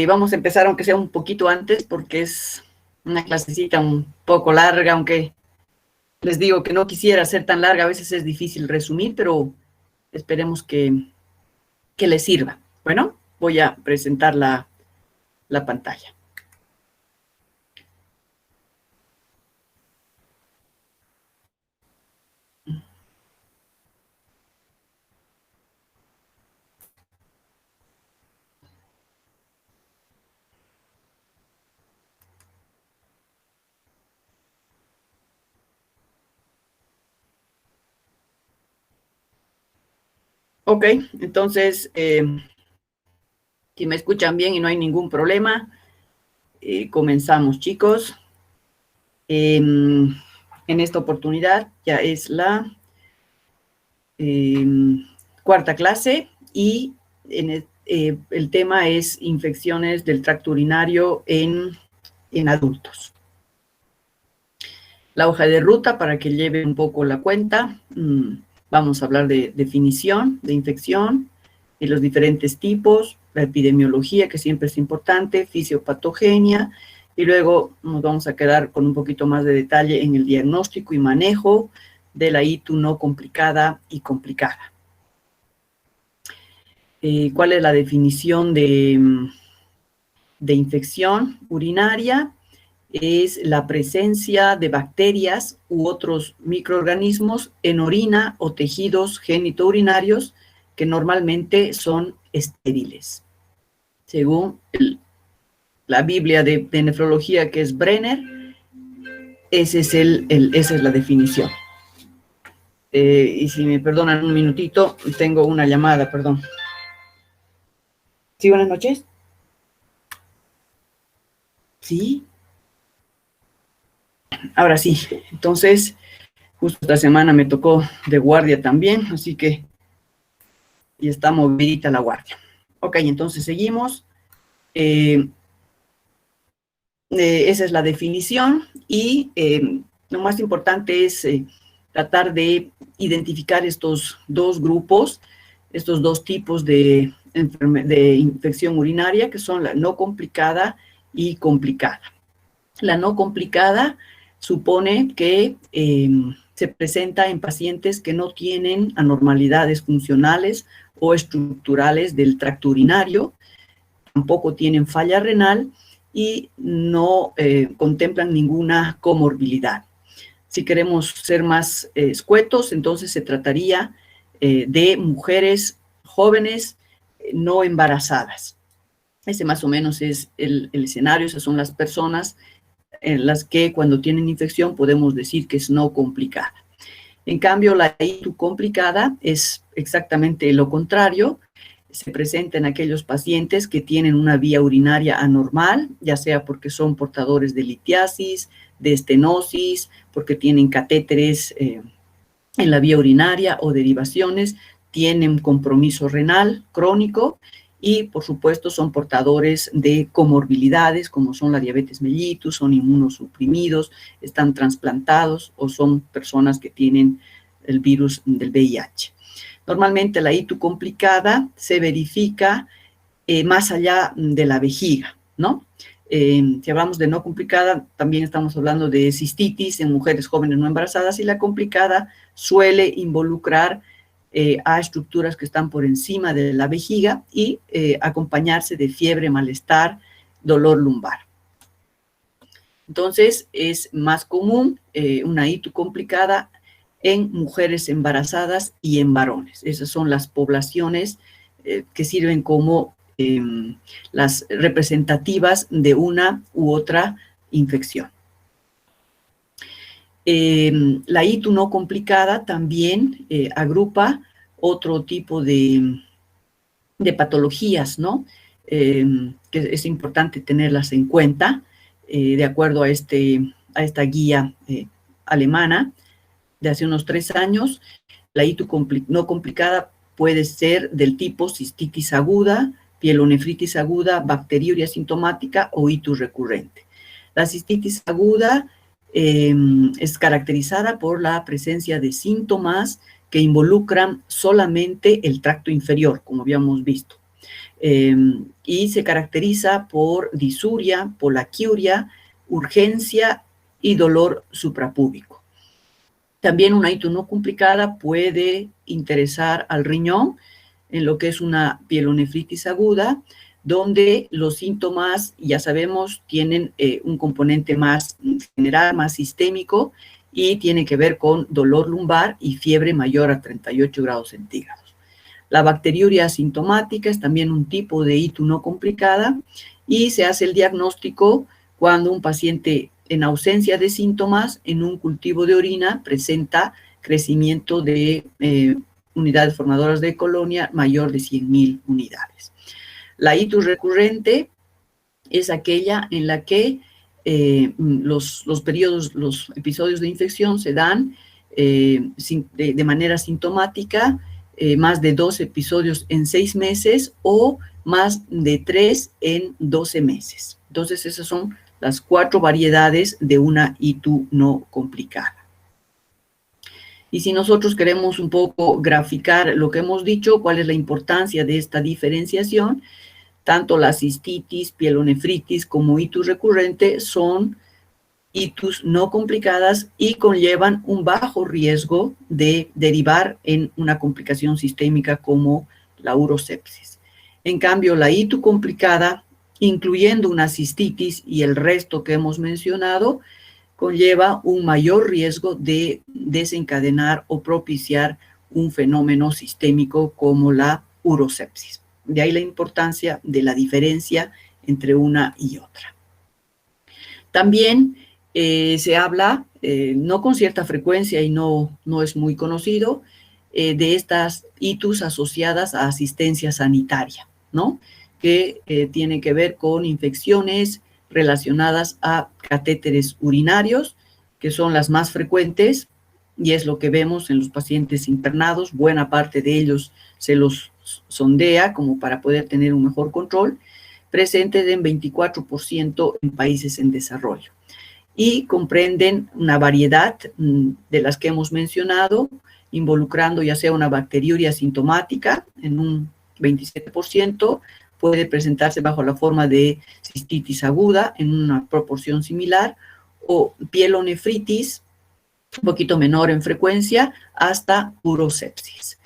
Vamos a empezar, aunque sea un poquito antes, porque es una clasecita un poco larga, aunque les digo que no quisiera ser tan larga, a veces es difícil resumir, pero esperemos que les sirva. Bueno, voy a presentar la pantalla. Ok, entonces, si me escuchan bien y no hay ningún problema, comenzamos, chicos. En esta oportunidad ya es la cuarta clase y el tema es infecciones del tracto urinario en adultos. La hoja de ruta, para que lleve un poco la cuenta, vamos a hablar de definición de infección, de los diferentes tipos, la epidemiología, que siempre es importante, fisiopatogenia, y luego nos vamos a quedar con un poquito más de detalle en el diagnóstico y manejo de la ITU no complicada y complicada. ¿Cuál es la definición de infección urinaria? Es la presencia de bacterias u otros microorganismos en orina o tejidos genitourinarios que normalmente son estériles. Según la Biblia de nefrología, que es Brenner, esa es la definición. Y si me perdonan un minutito, tengo una llamada, perdón. ¿Sí, buenas noches? Sí. Ahora sí, entonces, justo esta semana me tocó de guardia también, así que ya está movidita la guardia. Ok, entonces seguimos. Esa es la definición y lo más importante es tratar de identificar estos dos grupos, estos dos tipos de infección urinaria, que son la no complicada y complicada. La no complicada supone que se presenta en pacientes que no tienen anormalidades funcionales o estructurales del tracto urinario, tampoco tienen falla renal y no contemplan ninguna comorbilidad. Si queremos ser más escuetos, entonces se trataría de mujeres jóvenes no embarazadas. Ese más o menos es el escenario, esas son las personas en las que cuando tienen infección podemos decir que es no complicada. En cambio, la ITU complicada es exactamente lo contrario. Se presenta en aquellos pacientes que tienen una vía urinaria anormal, ya sea porque son portadores de litiasis, de estenosis, porque tienen catéteres en la vía urinaria o derivaciones, tienen compromiso renal crónico y, por supuesto, son portadores de comorbilidades como son la diabetes mellitus, son inmunosuprimidos, están trasplantados o son personas que tienen el virus del VIH. Normalmente la ITU complicada se verifica más allá de la vejiga, ¿no? Si hablamos de no complicada, también estamos hablando de cistitis en mujeres jóvenes no embarazadas y la complicada suele involucrar a estructuras que están por encima de la vejiga y acompañarse de fiebre, malestar, dolor lumbar. Entonces, es más común una ITU complicada en mujeres embarazadas y en varones. Esas son las poblaciones que sirven como las representativas de una u otra infección. La ITU no complicada también agrupa otro tipo de patologías, ¿no? Que es importante tenerlas en cuenta de acuerdo a esta guía alemana de hace unos 3 años. La ITU no complicada puede ser del tipo cistitis aguda, pielonefritis aguda, bacteriuria sintomática o ITU recurrente. La cistitis aguda es caracterizada por la presencia de síntomas que involucran solamente el tracto inferior, como habíamos visto. y se caracteriza por disuria, polaquiuria, urgencia y dolor suprapúbico. También una ITU no complicada puede interesar al riñón en lo que es una pielonefritis aguda, donde los síntomas, ya sabemos, tienen un componente más general, más sistémico, y tiene que ver con dolor lumbar y fiebre mayor a 38 grados centígrados. La bacteriuria asintomática es también un tipo de ITU no complicada y se hace el diagnóstico cuando un paciente en ausencia de síntomas en un cultivo de orina presenta crecimiento de unidades formadoras de colonia mayor de 100.000 unidades. La ITU recurrente es aquella en la que los episodios de infección se dan de manera sintomática, más de 2 episodios en 6 meses o más de 3 en 12 meses. Entonces, esas son las 4 variedades de una ITU no complicada. Y si nosotros queremos un poco graficar lo que hemos dicho, cuál es la importancia de esta diferenciación, tanto la cistitis, pielonefritis como ITU recurrente son ITUs no complicadas y conllevan un bajo riesgo de derivar en una complicación sistémica como la urosepsis. En cambio, la ITU complicada, incluyendo una cistitis y el resto que hemos mencionado, conlleva un mayor riesgo de desencadenar o propiciar un fenómeno sistémico como la urosepsis. De ahí la importancia de la diferencia entre una y otra. También se habla, no con cierta frecuencia y no es muy conocido, de estas ITUs asociadas a asistencia sanitaria, ¿no? Que tiene que ver con infecciones relacionadas a catéteres urinarios, que son las más frecuentes, y es lo que vemos en los pacientes internados. Buena parte de ellos se los sondea como para poder tener un mejor control, presentes en 24% en países en desarrollo. Y comprenden una variedad de las que hemos mencionado, involucrando ya sea una bacteriuria asintomática en un 27%, puede presentarse bajo la forma de cistitis aguda en una proporción similar, o pielonefritis, un poquito menor en frecuencia, hasta urosepsis.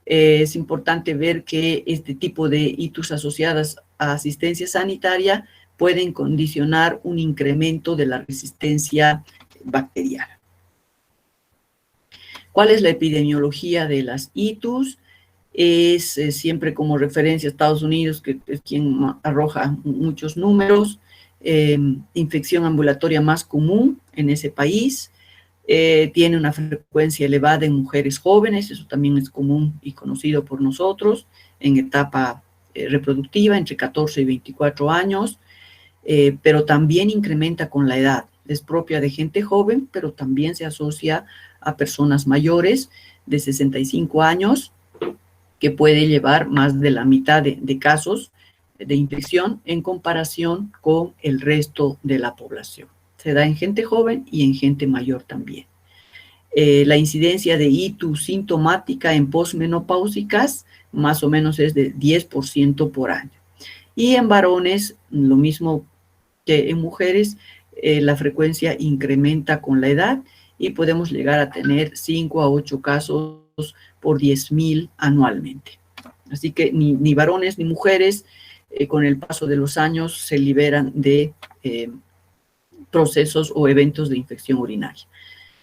Es importante ver que este tipo de ITUs asociadas a asistencia sanitaria pueden condicionar un incremento de la resistencia bacteriana. ¿Cuál es la epidemiología de las ITUs? Es siempre como referencia a Estados Unidos, que es quien arroja muchos números. Infección ambulatoria más común en ese país. Tiene una frecuencia elevada en mujeres jóvenes, eso también es común y conocido por nosotros, en etapa reproductiva, entre 14 y 24 años, pero también incrementa con la edad. Es propia de gente joven, pero también se asocia a personas mayores de 65 años, que puede llevar más de la mitad de casos de infección en comparación con el resto de la población. Se da en gente joven y en gente mayor también. La incidencia de ITU sintomática en posmenopáusicas más o menos es de 10% por año. Y en varones, lo mismo que en mujeres, la frecuencia incrementa con la edad y podemos llegar a tener 5 a 8 casos por 10.000 anualmente. Así que ni varones ni mujeres con el paso de los años se liberan de procesos o eventos de infección urinaria.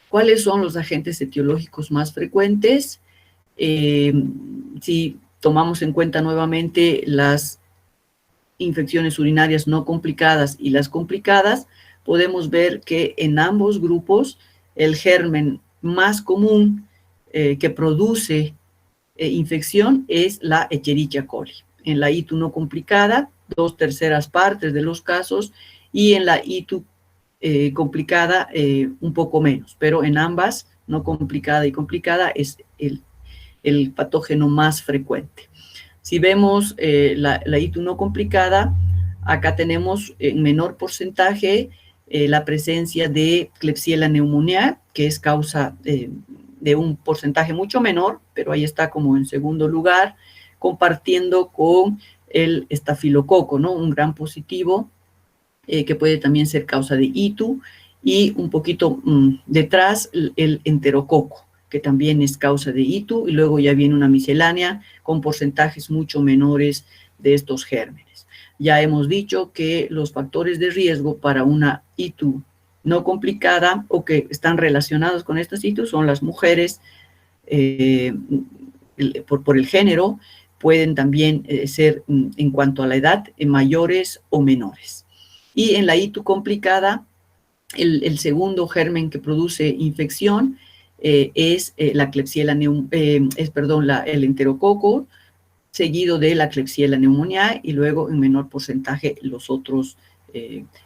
¿Cuáles son los agentes etiológicos más frecuentes? Si tomamos en cuenta nuevamente las infecciones urinarias no complicadas y las complicadas, podemos ver que en ambos grupos el germen más común que produce infección es la Escherichia coli. En la ITU no complicada, 2/3 partes de los casos, y en la ITU complicada un poco menos, pero en ambas, no complicada y complicada, es el patógeno más frecuente. Si vemos la ITU no complicada, acá tenemos en menor porcentaje la presencia de Klebsiella pneumoniae, que es causa de un porcentaje mucho menor, pero ahí está como en segundo lugar, compartiendo con el estafilococo, ¿no? Un gran positivo que puede también ser causa de ITU, y un poquito detrás el enterococo, que también es causa de ITU, y luego ya viene una miscelánea con porcentajes mucho menores de estos gérmenes. Ya hemos dicho que los factores de riesgo para una ITU no complicada o que están relacionados con estas ITU son las mujeres por el género, pueden también ser en cuanto a la edad mayores o menores. Y en la ITU complicada, el segundo germen que produce infección es la Klebsiella el enterococo, seguido de la Klebsiella pneumoniae y luego en menor porcentaje los otros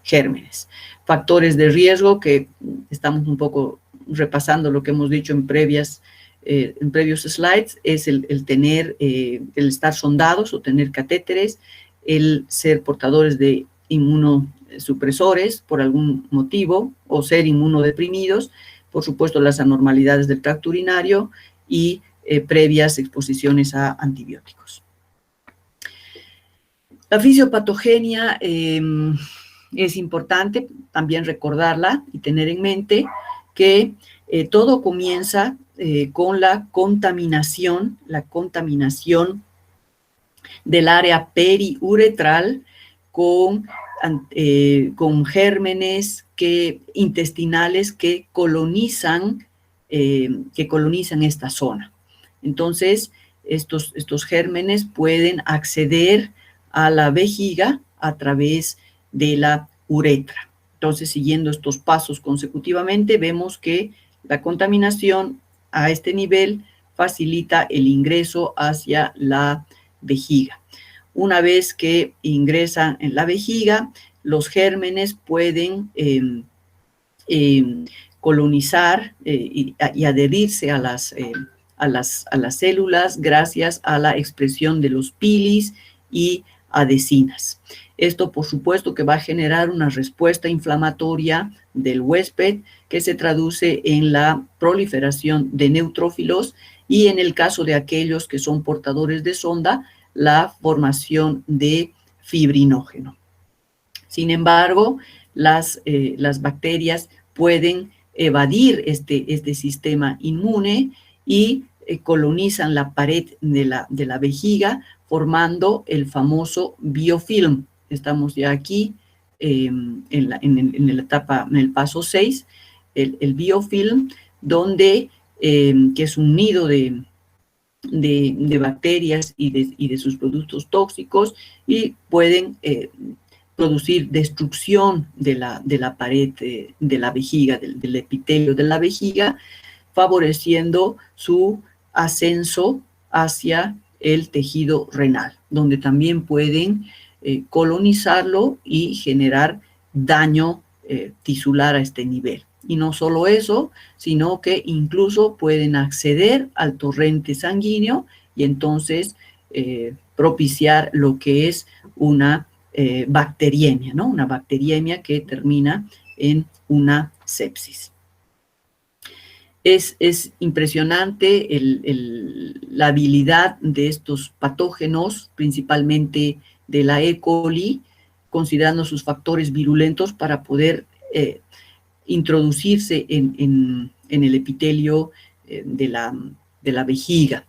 gérmenes. Factores de riesgo que estamos un poco repasando lo que hemos dicho en previos slides, es el estar sondados o tener catéteres, el ser portadores de inmunosupresores por algún motivo o ser inmunodeprimidos, por supuesto las anormalidades del tracto urinario y previas exposiciones a antibióticos. La fisiopatogenia es importante también recordarla y tener en mente que todo comienza con la contaminación del área periuretral con gérmenes intestinales que colonizan esta zona. Entonces, estos gérmenes pueden acceder a la vejiga a través de la uretra. Entonces, siguiendo estos pasos consecutivamente, vemos que la contaminación a este nivel facilita el ingreso hacia la vejiga. Una vez que ingresan en la vejiga, los gérmenes pueden colonizar y adherirse a las células gracias a la expresión de los pilis y adhesinas. Esto, por supuesto, que va a generar una respuesta inflamatoria del huésped que se traduce en la proliferación de neutrófilos y, en el caso de aquellos que son portadores de sonda, la formación de fibrinógeno. Sin embargo, las bacterias pueden evadir este sistema inmune y colonizan la pared de la vejiga, formando el famoso biofilm. Estamos ya aquí en el paso 6, el biofilm, donde, que es un nido de bacterias y de sus productos tóxicos, y pueden producir destrucción de la pared de la vejiga, del epitelio de la vejiga, favoreciendo su ascenso hacia el tejido renal, donde también pueden colonizarlo y generar daño tisular a este nivel. Y no solo eso, sino que incluso pueden acceder al torrente sanguíneo y entonces propiciar lo que es una bacteriemia, ¿no? Una bacteriemia que termina en una sepsis. Es impresionante la habilidad de estos patógenos, principalmente de la E. coli, considerando sus factores virulentos para poder introducirse en el epitelio de la vejiga.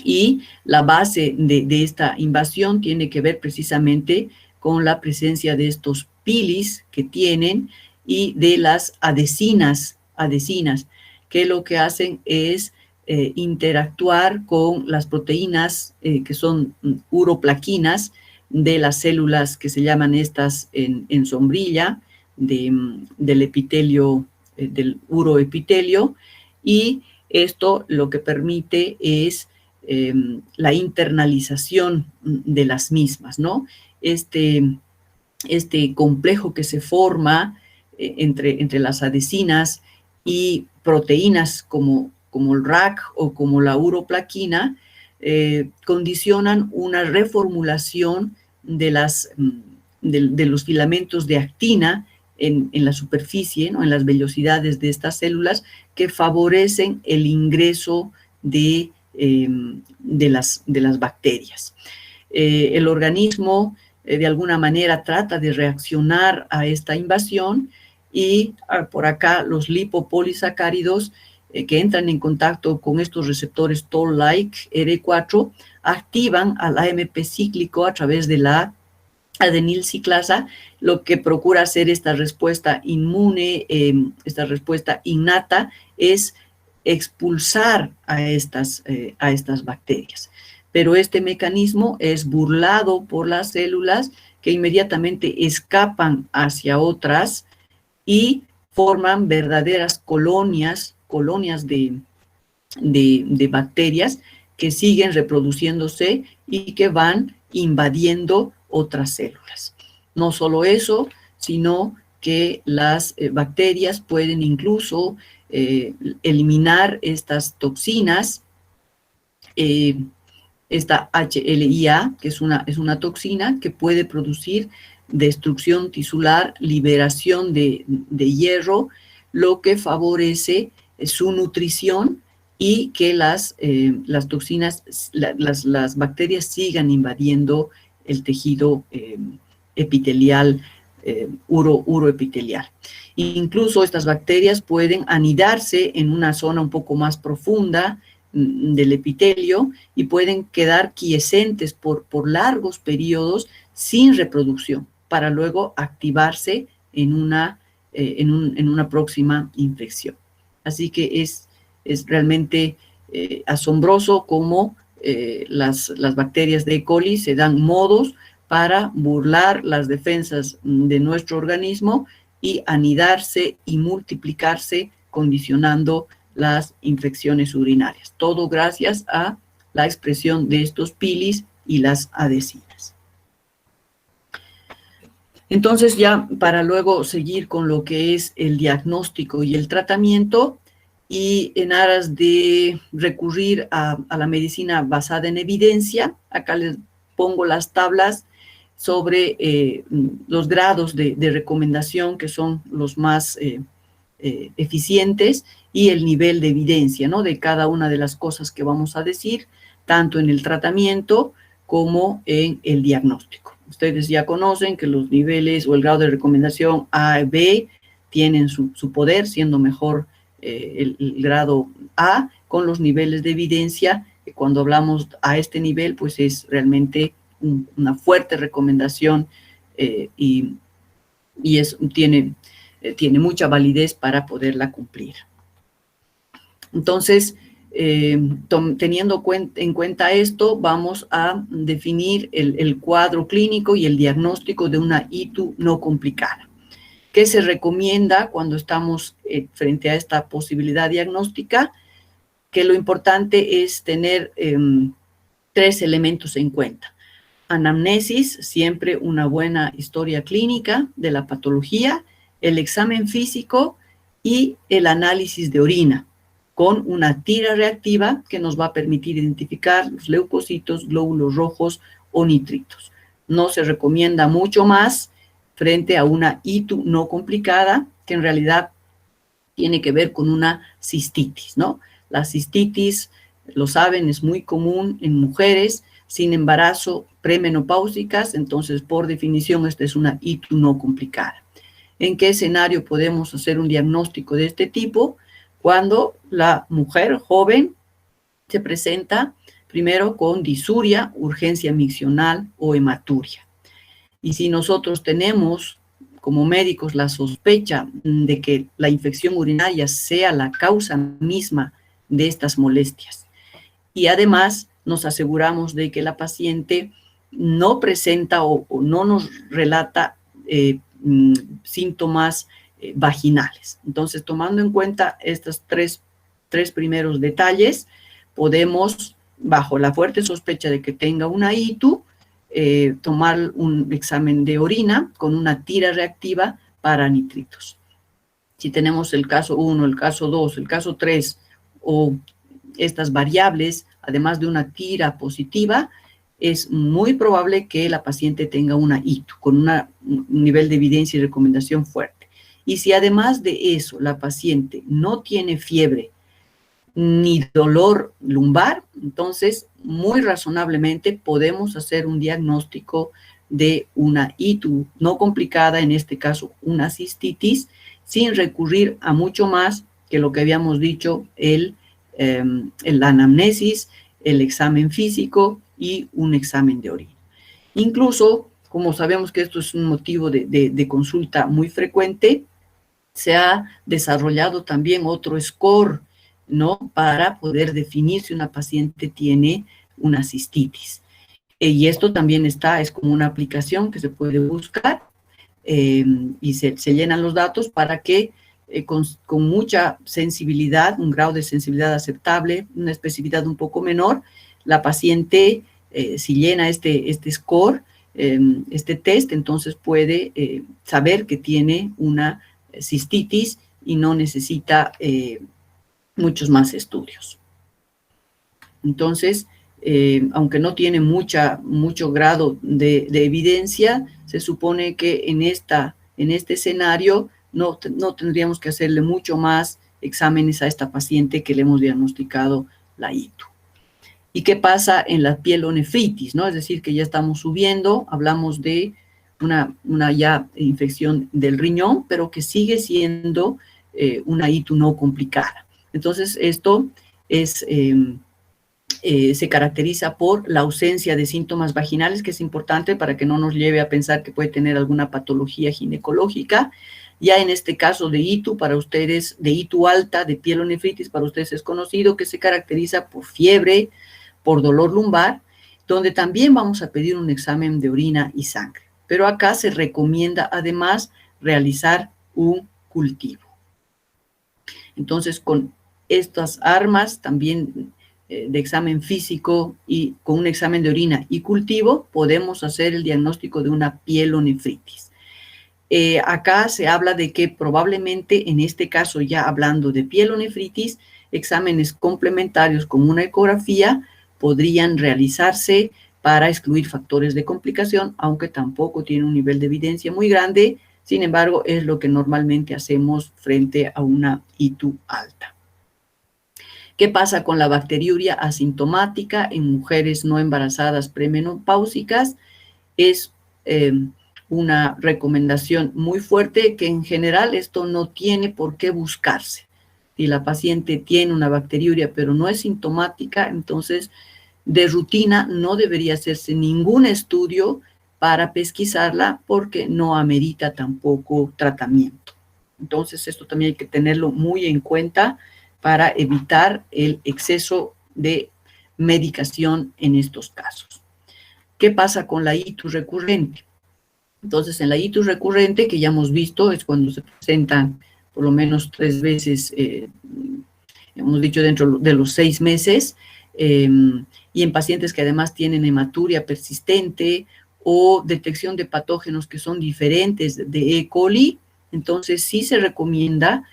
Y la base de esta invasión tiene que ver precisamente con la presencia de estos pilis que tienen y de las adhesinas, que lo que hacen es interactuar con las proteínas que son uroplaquinas de las células que se llaman estas en sombrilla del epitelio, del uroepitelio, y esto lo que permite es la internalización de las mismas, ¿no? Este complejo que se forma entre las adhesinas y proteínas como el RAC o como la uroplaquina, condicionan una reformulación de los filamentos de actina en la superficie, ¿no? En las vellosidades de estas células, que favorecen el ingreso de las bacterias. el organismo de alguna manera trata de reaccionar a esta invasión y por acá los lipopolisacáridos que entran en contacto con estos receptores Toll-like R4 activan al AMP cíclico a través de la adenilciclasa, lo que procura hacer esta respuesta inmune, esta respuesta innata, es expulsar a estas bacterias. Pero este mecanismo es burlado por las células que inmediatamente escapan hacia otras y forman verdaderas colonias de bacterias que siguen reproduciéndose y que van invadiendo otras células. No solo eso, sino que las bacterias pueden incluso eliminar estas toxinas, esta HLIA, que es una toxina que puede producir destrucción tisular, liberación de hierro, lo que favorece su nutrición y que las toxinas, las bacterias sigan invadiendo el tejido epitelial, uroepitelial. Incluso estas bacterias pueden anidarse en una zona un poco más profunda del epitelio y pueden quedar quiescentes por largos periodos sin reproducción, para luego activarse en una próxima infección. Así que es realmente asombroso cómo las bacterias de E. coli se dan modos para burlar las defensas de nuestro organismo y anidarse y multiplicarse, condicionando las infecciones urinarias. Todo gracias a la expresión de estos pilis y las adhesinas. Entonces, ya para luego seguir con lo que es el diagnóstico y el tratamiento, y en aras de recurrir a la medicina basada en evidencia, acá les pongo las tablas sobre los grados de recomendación que son los más eficientes y el nivel de evidencia, ¿no?, de cada una de las cosas que vamos a decir, tanto en el tratamiento como en el diagnóstico. Ustedes ya conocen que los niveles o el grado de recomendación A y B tienen su poder, siendo mejor el grado A, con los niveles de evidencia, que cuando hablamos a este nivel, pues es realmente una fuerte recomendación y tiene mucha validez para poderla cumplir. Entonces, teniendo en cuenta esto, vamos a definir el cuadro clínico y el diagnóstico de una ITU no complicada. ¿Qué se recomienda cuando estamos frente a esta posibilidad diagnóstica? Que lo importante es tener 3 elementos en cuenta. Anamnesis, siempre una buena historia clínica de la patología, el examen físico y el análisis de orina, con una tira reactiva que nos va a permitir identificar los leucocitos, glóbulos rojos o nitritos. No se recomienda mucho más frente a una ITU no complicada, que en realidad tiene que ver con una cistitis, ¿no? La cistitis, lo saben, es muy común en mujeres sin embarazo premenopáusicas, entonces por definición esta es una ITU no complicada. ¿En qué escenario podemos hacer un diagnóstico de este tipo? Cuando la mujer joven se presenta primero con disuria, urgencia miccional o hematuria. Y si nosotros tenemos como médicos la sospecha de que la infección urinaria sea la causa misma de estas molestias, y además nos aseguramos de que la paciente no presenta o no nos relata síntomas vaginales. Entonces, tomando en cuenta estos tres primeros detalles, podemos, bajo la fuerte sospecha de que tenga una ITU, tomar un examen de orina con una tira reactiva para nitritos. Si tenemos el caso 1, el caso 2, el caso 3 o estas variables, además de una tira positiva, es muy probable que la paciente tenga una ITU con un nivel de evidencia y recomendación fuerte. Y si además de eso la paciente no tiene fiebre, ni dolor lumbar, entonces muy razonablemente podemos hacer un diagnóstico de una ITU no complicada, en este caso una cistitis, sin recurrir a mucho más que lo que habíamos dicho, el anamnesis, el examen físico y un examen de orina. Incluso, como sabemos que esto es un motivo de consulta muy frecuente, se ha desarrollado también otro score, ¿no? Para poder definir si una paciente tiene una cistitis. Y esto también es como una aplicación que se puede buscar y se llenan los datos para que con mucha sensibilidad, un grado de sensibilidad aceptable, una especificidad un poco menor, la paciente, si llena este score, este test, entonces puede saber que tiene una cistitis y no necesita muchos más estudios. Entonces, aunque no tiene mucho grado de evidencia, se supone que en este escenario no tendríamos que hacerle mucho más exámenes a esta paciente que le hemos diagnosticado la ITU. ¿Y qué pasa en la pielonefritis, ¿no? Es decir, que ya estamos subiendo, hablamos de una ya infección del riñón, pero que sigue siendo una ITU no complicada. Entonces, esto se caracteriza por la ausencia de síntomas vaginales, que es importante para que no nos lleve a pensar que puede tener alguna patología ginecológica. Ya en este caso de ITU, para ustedes, de ITU alta, de pielonefritis, para ustedes es conocido que se caracteriza por fiebre, por dolor lumbar, donde también vamos a pedir un examen de orina y sangre. Pero acá se recomienda además realizar un cultivo. Entonces, con estas armas también de examen físico y con un examen de orina y cultivo, podemos hacer el diagnóstico de una pielonefritis. Acá se habla de que probablemente, en este caso ya hablando de pielonefritis, exámenes complementarios como una ecografía podrían realizarse para excluir factores de complicación, aunque tampoco tiene un nivel de evidencia muy grande. Sin embargo, es lo que normalmente hacemos frente a una ITU alta. ¿Qué pasa con la bacteriuria asintomática en mujeres no embarazadas premenopáusicas? Es una recomendación muy fuerte que en general esto no tiene por qué buscarse. Si la paciente tiene una bacteriuria pero no es sintomática, entonces de rutina no debería hacerse ningún estudio para pesquisarla porque no amerita tampoco tratamiento. Entonces esto también hay que tenerlo muy en cuenta para evitar el exceso de medicación en estos casos. ¿Qué pasa con la ITU recurrente? Entonces, en la ITU recurrente, que ya hemos visto, es cuando se presentan por lo menos 3 veces, hemos dicho dentro de los 6 meses, y en pacientes que además tienen hematuria persistente o detección de patógenos que son diferentes de E. coli, entonces sí se recomienda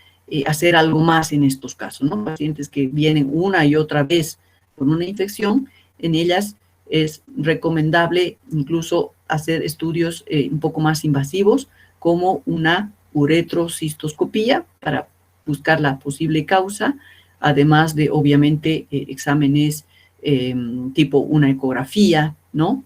hacer algo más en estos casos, ¿no? Pacientes que vienen una y otra vez con una infección, en ellas es recomendable incluso hacer estudios un poco más invasivos, como una uretrocistoscopía para buscar la posible causa, además de, obviamente, exámenes tipo una ecografía, ¿no?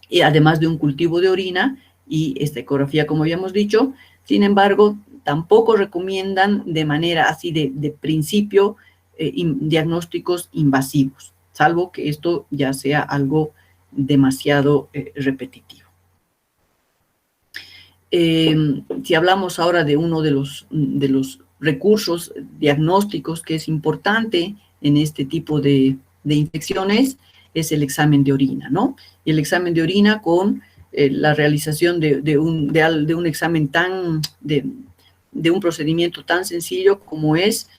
Y además de un cultivo de orina y esta ecografía, como habíamos dicho. Sin embargo, tampoco recomiendan de manera así de principio diagnósticos invasivos, salvo que esto ya sea algo demasiado repetitivo. Si hablamos ahora de uno de los recursos diagnósticos que es importante en este tipo de infecciones, es el examen de orina, ¿no? Y el examen de orina con la realización de un examen de un procedimiento tan sencillo como es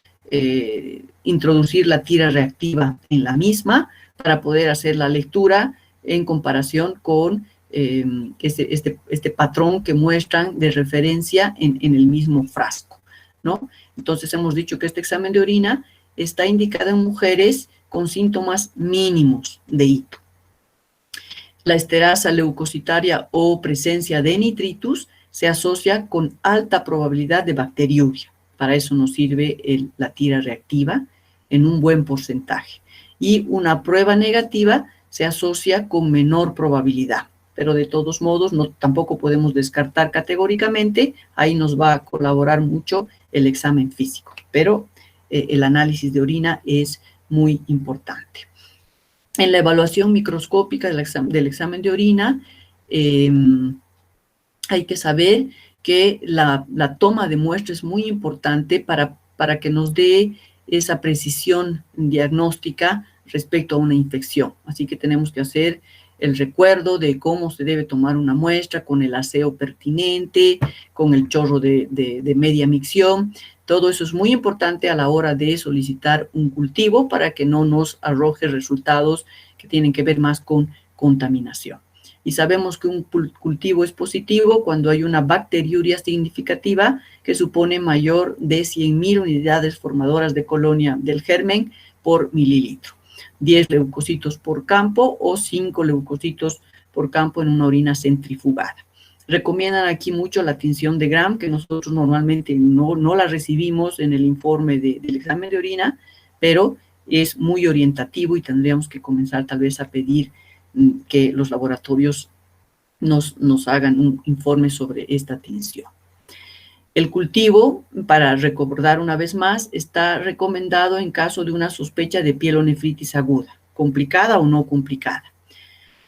introducir la tira reactiva en la misma para poder hacer la lectura en comparación con este patrón que muestran de referencia en el mismo frasco, ¿no? Entonces hemos dicho que este examen de orina está indicado en mujeres con síntomas mínimos de ITU. La esterasa leucocitaria o presencia de nitritus se asocia con alta probabilidad de bacteriuria. Para eso nos sirve la tira reactiva. en un buen porcentaje. Y una prueba negativa se asocia con menor probabilidad, pero de todos modos tampoco podemos descartar categóricamente, ahí nos va a colaborar mucho el examen físico, pero el análisis de orina es muy importante. En la evaluación microscópica del examen de orina, hay que saber que la toma de muestra es muy importante para que nos dé esa precisión diagnóstica respecto a una infección. Así que tenemos que hacer el recuerdo de cómo se debe tomar una muestra con el aseo pertinente, con el chorro de media micción. Todo eso es muy importante a la hora de solicitar un cultivo para que no nos arroje resultados que tienen que ver más con contaminación. Y sabemos que un cultivo es positivo cuando hay una bacteriuria significativa que supone mayor de 100.000 unidades formadoras de colonia del germen por mililitro. 10 leucocitos por campo o 5 leucocitos por campo en una orina centrifugada. Recomiendan aquí mucho la tinción de Gram, que nosotros normalmente no la recibimos en el informe del examen de orina, pero es muy orientativo y tendríamos que comenzar tal vez a pedir que los laboratorios nos hagan un informe sobre esta tinción. El cultivo, para recordar una vez más, está recomendado en caso de una sospecha de pielonefritis aguda, complicada o no complicada.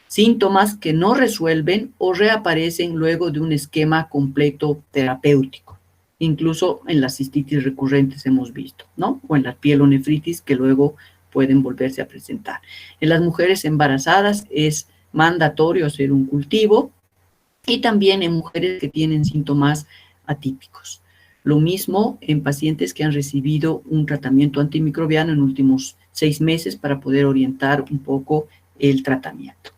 Síntomas que no resuelven o reaparecen luego de un esquema completo terapéutico. Incluso en las cistitis recurrentes hemos visto, ¿no? O en la pielonefritis que luego pueden volverse a presentar. En las mujeres embarazadas es mandatorio hacer un cultivo y también en mujeres que tienen síntomas atípicos. Lo mismo en pacientes que han recibido un tratamiento antimicrobiano en los últimos 6 meses para poder orientar un poco el tratamiento.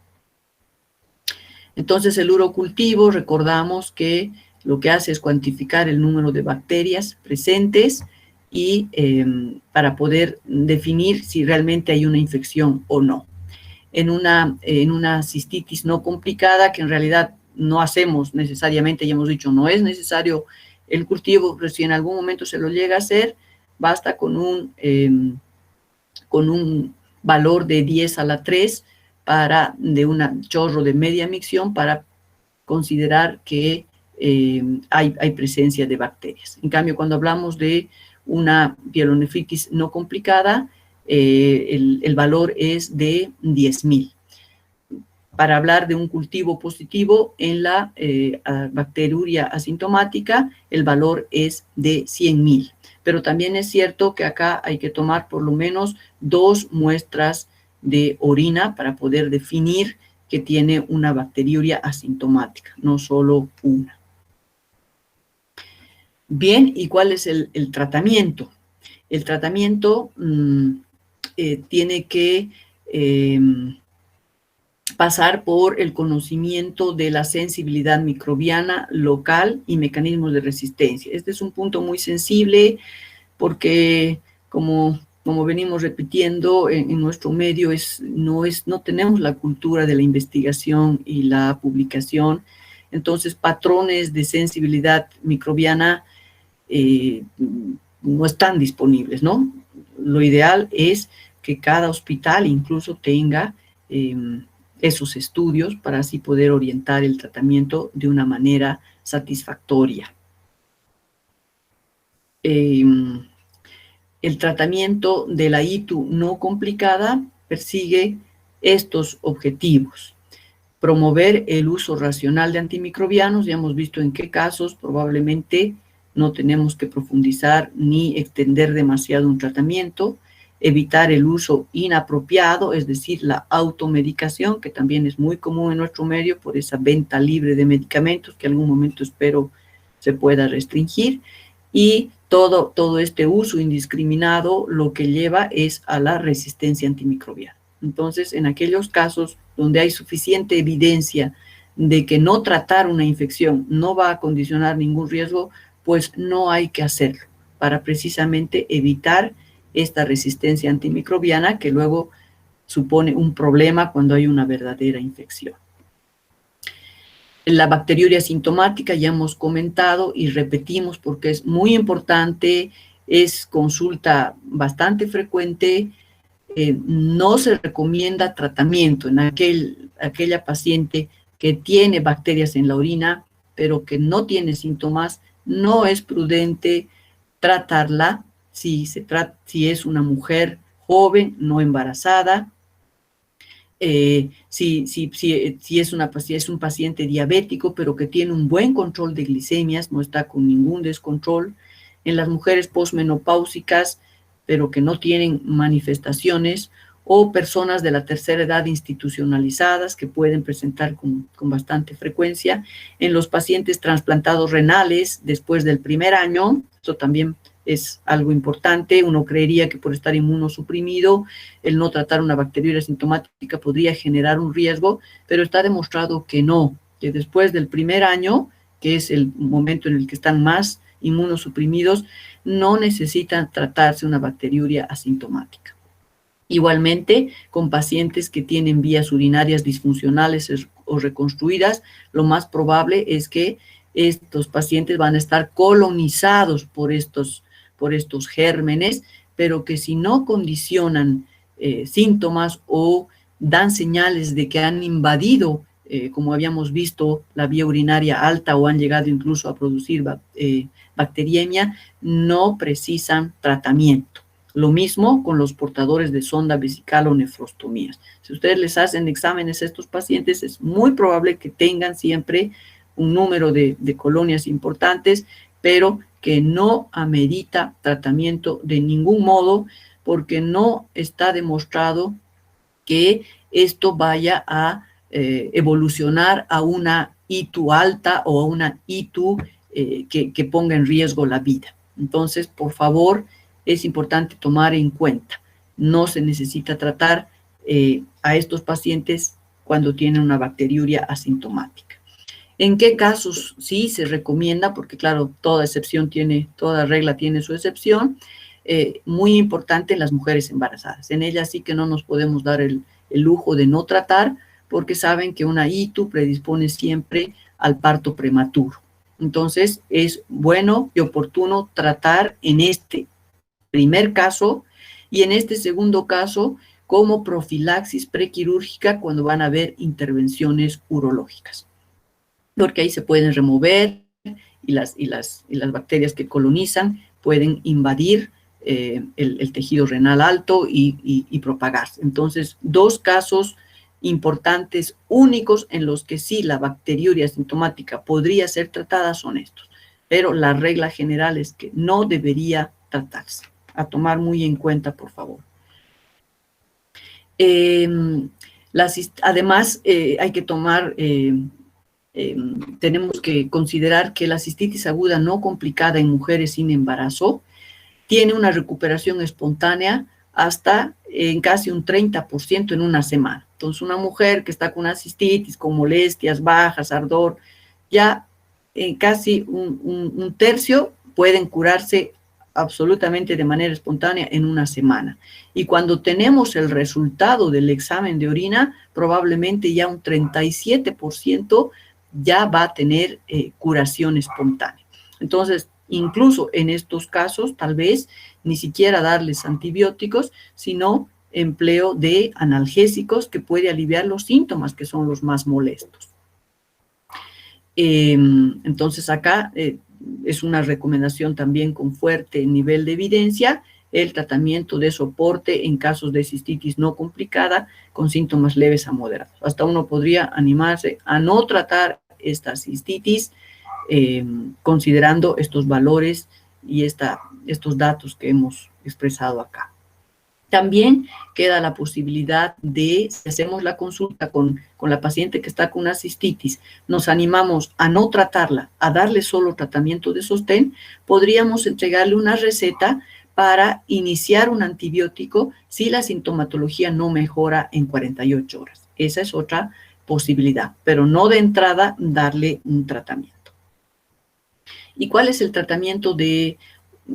Entonces, el urocultivo, recordamos que lo que hace es cuantificar el número de bacterias presentes y para poder definir si realmente hay una infección o no. En una cistitis no complicada, que en realidad no hacemos necesariamente, ya hemos dicho, no es necesario el cultivo, pero si en algún momento se lo llega a hacer, basta con un valor de 10 a la 3 de un chorro de media micción para considerar que hay presencia de bacterias. En cambio, cuando hablamos de una pielonefritis no complicada, el valor es de 10.000. Para hablar de un cultivo positivo en la bacteriuria asintomática, el valor es de 100.000. Pero también es cierto que acá hay que tomar por lo menos 2 muestras de orina para poder definir que tiene una bacteriuria asintomática, no solo una. Bien, ¿y cuál es el tratamiento? El tratamiento tiene que pasar por el conocimiento de la sensibilidad microbiana local y mecanismos de resistencia. Este es un punto muy sensible porque, como venimos repitiendo en nuestro medio, no tenemos la cultura de la investigación y la publicación. Entonces, patrones de sensibilidad microbiana no están disponibles, ¿no? Lo ideal es que cada hospital incluso tenga esos estudios para así poder orientar el tratamiento de una manera satisfactoria. El tratamiento de la ITU no complicada persigue estos objetivos. Promover el uso racional de antimicrobianos, ya hemos visto en qué casos probablemente no tenemos que profundizar ni extender demasiado un tratamiento. Evitar el uso inapropiado, es decir, la automedicación, que también es muy común en nuestro medio por esa venta libre de medicamentos que en algún momento espero se pueda restringir. Y todo este uso indiscriminado lo que lleva es a la resistencia antimicrobiana. Entonces, en aquellos casos donde hay suficiente evidencia de que no tratar una infección no va a condicionar ningún riesgo, pues no hay que hacerlo para precisamente evitar esta resistencia antimicrobiana que luego supone un problema cuando hay una verdadera infección. La bacteriuria asintomática ya hemos comentado y repetimos porque es muy importante es consulta bastante frecuente. No se recomienda tratamiento en aquella paciente que tiene bacterias en la orina, pero que no tiene síntomas. No es prudente tratarla si es una mujer joven, no embarazada. Si es un paciente diabético, pero que tiene un buen control de glicemias, no está con ningún descontrol. En las mujeres posmenopáusicas, pero que no tienen manifestaciones, o personas de la tercera edad institucionalizadas que pueden presentar con bastante frecuencia. En los pacientes trasplantados renales después del primer año, esto también es algo importante. Uno creería que por estar inmunosuprimido, el no tratar una bacteriuria asintomática podría generar un riesgo, pero está demostrado que no, que después del primer año, que es el momento en el que están más inmunosuprimidos, no necesitan tratarse una bacteriuria asintomática. Igualmente, con pacientes que tienen vías urinarias disfuncionales o reconstruidas, lo más probable es que estos pacientes van a estar colonizados por estos gérmenes, pero que si no condicionan síntomas o dan señales de que han invadido, como habíamos visto, la vía urinaria alta o han llegado incluso a producir bacteriemia, no precisan tratamiento. Lo mismo con los portadores de sonda vesical o nefrostomías. Si ustedes les hacen exámenes a estos pacientes, es muy probable que tengan siempre un número de colonias importantes, pero que no amerita tratamiento de ningún modo, porque no está demostrado que esto vaya a evolucionar a una ITU alta o a una ITU que ponga en riesgo la vida. Entonces, por favor, es importante tomar en cuenta, no se necesita tratar a estos pacientes cuando tienen una bacteriuria asintomática. ¿En qué casos sí se recomienda? Porque claro, toda regla tiene su excepción. Muy importante en las mujeres embarazadas. En ellas sí que no nos podemos dar el lujo de no tratar, porque saben que una ITU predispone siempre al parto prematuro. Entonces, es bueno y oportuno tratar en este primer caso y en este segundo caso como profilaxis prequirúrgica cuando van a haber intervenciones urológicas, porque ahí se pueden remover y las bacterias que colonizan pueden invadir el tejido renal alto y propagarse. Entonces, dos casos importantes, únicos, en los que sí la bacteriuria asintomática podría ser tratada son estos, pero la regla general es que no debería tratarse. A tomar muy en cuenta, por favor. Además, hay que tomar, tenemos que considerar que la cistitis aguda no complicada en mujeres sin embarazo tiene una recuperación espontánea hasta en casi un 30% en una semana. Entonces, una mujer que está con una cistitis, con molestias bajas, ardor, ya en casi un tercio pueden curarse absolutamente de manera espontánea en una semana. Y cuando tenemos el resultado del examen de orina, probablemente ya un 37% ya va a tener curación espontánea. Entonces, incluso en estos casos, tal vez ni siquiera darles antibióticos, sino empleo de analgésicos que puede aliviar los síntomas que son los más molestos. Entonces, acá es una recomendación también con fuerte nivel de evidencia, el tratamiento de soporte en casos de cistitis no complicada con síntomas leves a moderados. Hasta uno podría animarse a no tratar esta cistitis considerando estos valores y estos datos que hemos expresado acá. También queda la posibilidad de, si hacemos la consulta con la paciente que está con una cistitis, nos animamos a no tratarla, a darle solo tratamiento de sostén, podríamos entregarle una receta para iniciar un antibiótico si la sintomatología no mejora en 48 horas. Esa es otra posibilidad, pero no de entrada darle un tratamiento. ¿Y cuál es el tratamiento de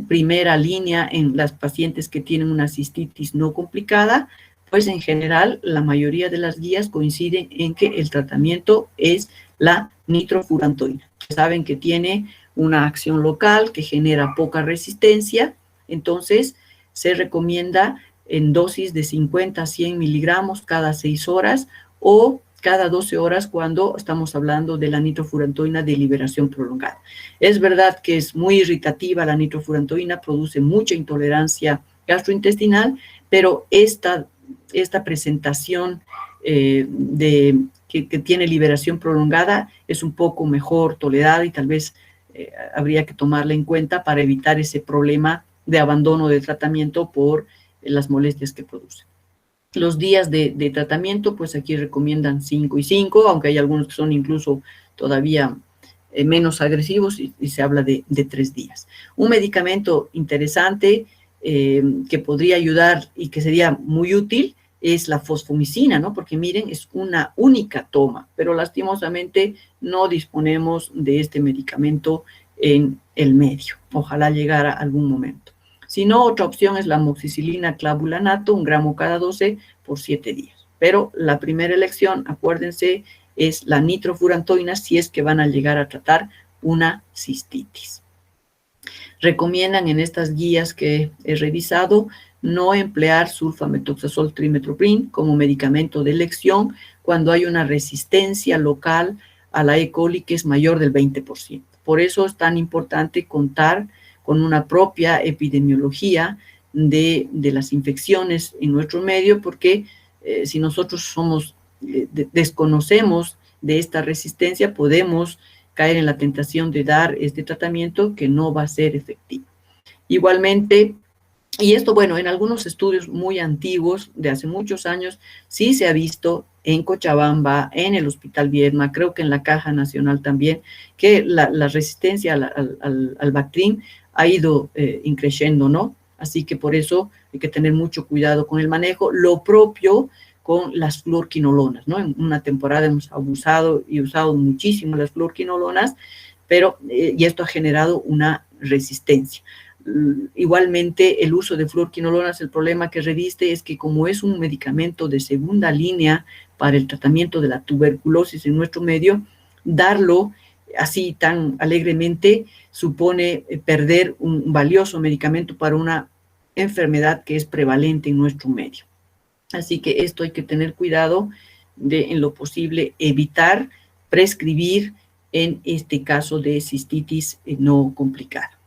primera línea en las pacientes que tienen una cistitis no complicada? Pues en general la mayoría de las guías coinciden en que el tratamiento es la nitrofurantoína. Saben que tiene una acción local que genera poca resistencia Entonces, se recomienda en dosis de 50 a 100 miligramos cada 6 horas o cada 12 horas cuando estamos hablando de la nitrofurantoína de liberación prolongada. Es verdad que es muy irritativa la nitrofurantoína, produce mucha intolerancia gastrointestinal, pero esta presentación que tiene liberación prolongada es un poco mejor tolerada y tal vez habría que tomarla en cuenta para evitar ese problema de abandono de tratamiento por las molestias que produce. Los días de tratamiento, pues aquí recomiendan 5 y 5, aunque hay algunos que son incluso todavía menos agresivos y se habla de 3 días. Un medicamento interesante que podría ayudar y que sería muy útil es la fosfomicina, ¿no? Porque miren, es una única toma, pero lastimosamente no disponemos de este medicamento en el medio. Ojalá llegara algún momento. Si no, otra opción es la amoxicilina clavulanato, 1 gramo cada 12 por 7 días. Pero la primera elección, acuérdense, es la nitrofurantoína si es que van a llegar a tratar una cistitis. Recomiendan en estas guías que he revisado no emplear sulfamethoxazol trimethoprim como medicamento de elección cuando hay una resistencia local a la E. coli que es mayor del 20%. Por eso es tan importante contar con una propia epidemiología de las infecciones en nuestro medio, porque si nosotros desconocemos de esta resistencia, podemos caer en la tentación de dar este tratamiento que no va a ser efectivo. Igualmente, y esto, bueno, en algunos estudios muy antiguos, de hace muchos años, sí se ha visto en Cochabamba, en el Hospital Viedma, creo que en la Caja Nacional también, que la resistencia al Bactrim ha ido increciendo, ¿no? Así que por eso hay que tener mucho cuidado con el manejo. Lo propio con las fluorquinolonas, ¿no? En una temporada hemos abusado y usado muchísimo las fluorquinolonas, pero y esto ha generado una resistencia. Igualmente, el uso de fluorquinolonas, el problema que reviste es que como es un medicamento de segunda línea para el tratamiento de la tuberculosis en nuestro medio, darlo así tan alegremente supone perder un valioso medicamento para una enfermedad que es prevalente en nuestro medio. Así que esto hay que tener cuidado de, en lo posible, evitar prescribir en este caso de cistitis no complicada.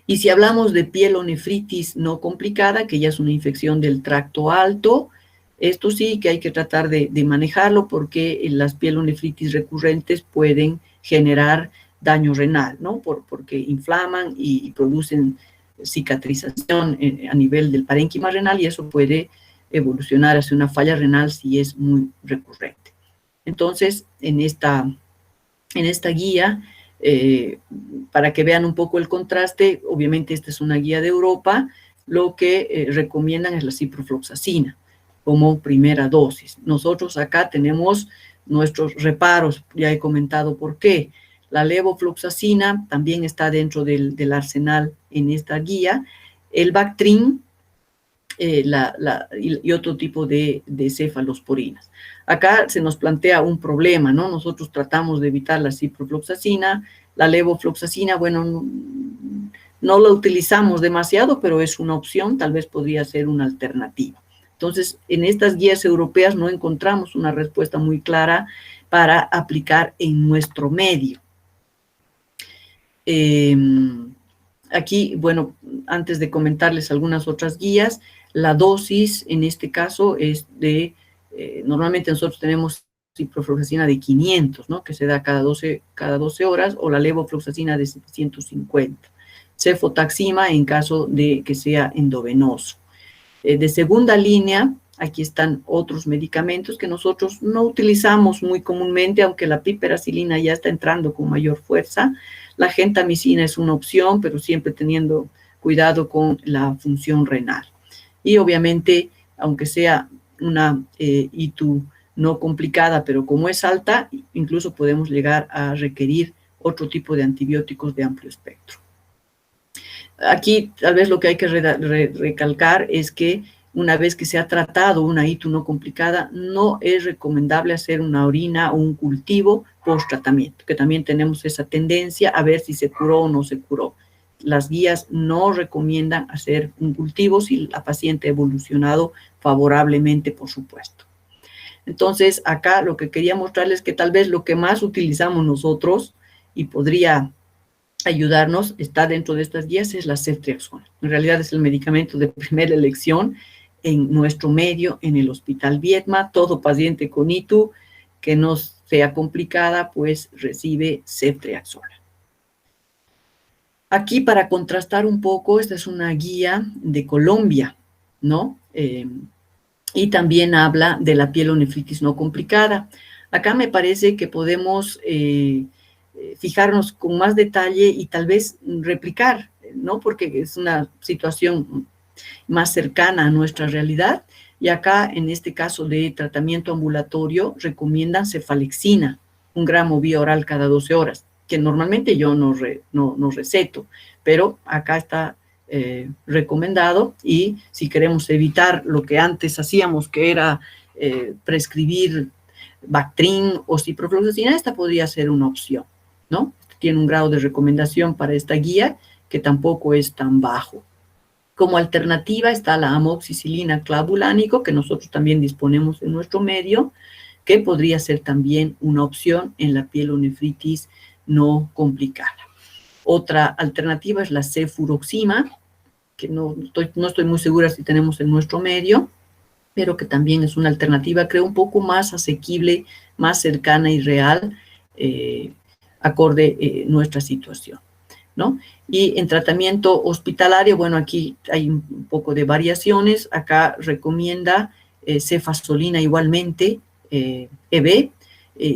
Y si hablamos de pielonefritis no complicada, que ya es una infección del tracto alto, esto sí que hay que tratar de manejarlo porque las pielonefritis recurrentes pueden generar daño renal, ¿no? Porque inflaman y producen cicatrización a nivel del parénquima renal y eso puede evolucionar hacia una falla renal si es muy recurrente. Entonces, en esta guía, para que vean un poco el contraste, obviamente esta es una guía de Europa, lo que recomiendan es la ciprofloxacina como primera dosis. Nosotros acá tenemos nuestros reparos, ya he comentado por qué. La levofloxacina también está dentro del arsenal en esta guía. El Bactrim y otro tipo de cefalosporinas. Acá se nos plantea un problema, ¿no? Nosotros tratamos de evitar la ciprofloxacina, la levofloxacina, bueno, no la utilizamos demasiado, pero es una opción, tal vez podría ser una alternativa. Entonces, en estas guías europeas no encontramos una respuesta muy clara para aplicar en nuestro medio. Aquí, bueno, antes de comentarles algunas otras guías, la dosis en este caso es de, normalmente nosotros tenemos ciprofloxacina de 500, ¿no? Que se da cada 12 horas, o la levofloxacina de 750. Cefotaxima en caso de que sea endovenoso. De segunda línea, aquí están otros medicamentos que nosotros no utilizamos muy comúnmente, aunque la piperacilina ya está entrando con mayor fuerza. La gentamicina es una opción, pero siempre teniendo cuidado con la función renal. Y obviamente, aunque sea una ITU no complicada, pero como es alta, incluso podemos llegar a requerir otro tipo de antibióticos de amplio espectro. Aquí tal vez lo que hay que recalcar es que una vez que se ha tratado una ITU no complicada, no es recomendable hacer una orina o un cultivo post-tratamiento, que también tenemos esa tendencia a ver si se curó o no se curó. las guías no recomiendan hacer un cultivo si la paciente ha evolucionado favorablemente, por supuesto. Entonces, acá lo que quería mostrarles es que tal vez lo que más utilizamos nosotros y podría ayudarnos, está dentro de estas guías, es la ceftriaxona. En realidad es el medicamento de primera elección en nuestro medio, en el Hospital Viedma. Todo paciente con ITU que no sea complicada, pues recibe ceftriaxona. Aquí, para contrastar un poco, esta es una guía de Colombia, ¿no? Y también habla de la pielonefritis no complicada. Acá me parece que podemos fijarnos con más detalle y tal vez replicar, ¿no? Porque es una situación más cercana a nuestra realidad. Y acá, en este caso de tratamiento ambulatorio, recomiendan cefalexina, 1 gramo vía oral cada 12 horas, que normalmente yo no receto, pero acá está recomendado. Y si queremos evitar lo que antes hacíamos, que era prescribir Bactrim o ciprofloxacina, esta podría ser una opción, ¿no? Tiene un grado de recomendación para esta guía que tampoco es tan bajo. Como alternativa está la amoxicilina clavulánico, que nosotros también disponemos en nuestro medio, que podría ser también una opción en la pielonefritis no complicada. Otra alternativa es la cefuroxima, que no estoy muy segura si tenemos en nuestro medio, pero que también es una alternativa, creo, un poco más asequible, más cercana y real, acorde nuestra situación, ¿no? Y en tratamiento hospitalario, bueno, aquí hay un poco de variaciones. Acá recomienda cefazolina igualmente, EB,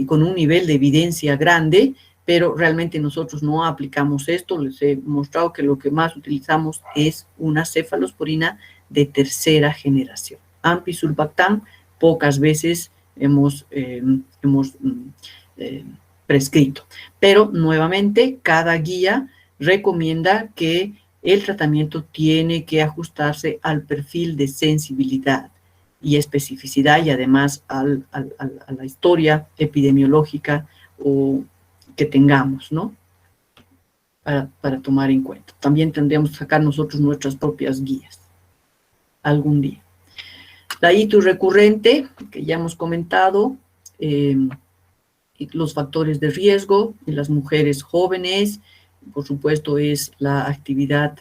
con un nivel de evidencia grande, pero realmente nosotros no aplicamos esto. Les he mostrado que lo que más utilizamos es una cefalosporina de tercera generación. AMP y Sulbactam pocas veces hemos prescrito, pero nuevamente cada guía recomienda que el tratamiento tiene que ajustarse al perfil de sensibilidad y especificidad, y además a la historia epidemiológica que tengamos, ¿no? Para tomar en cuenta. También tendríamos que sacar nosotros nuestras propias guías algún día. La ITU recurrente, que ya hemos comentado, los factores de riesgo en las mujeres jóvenes, por supuesto, es la actividad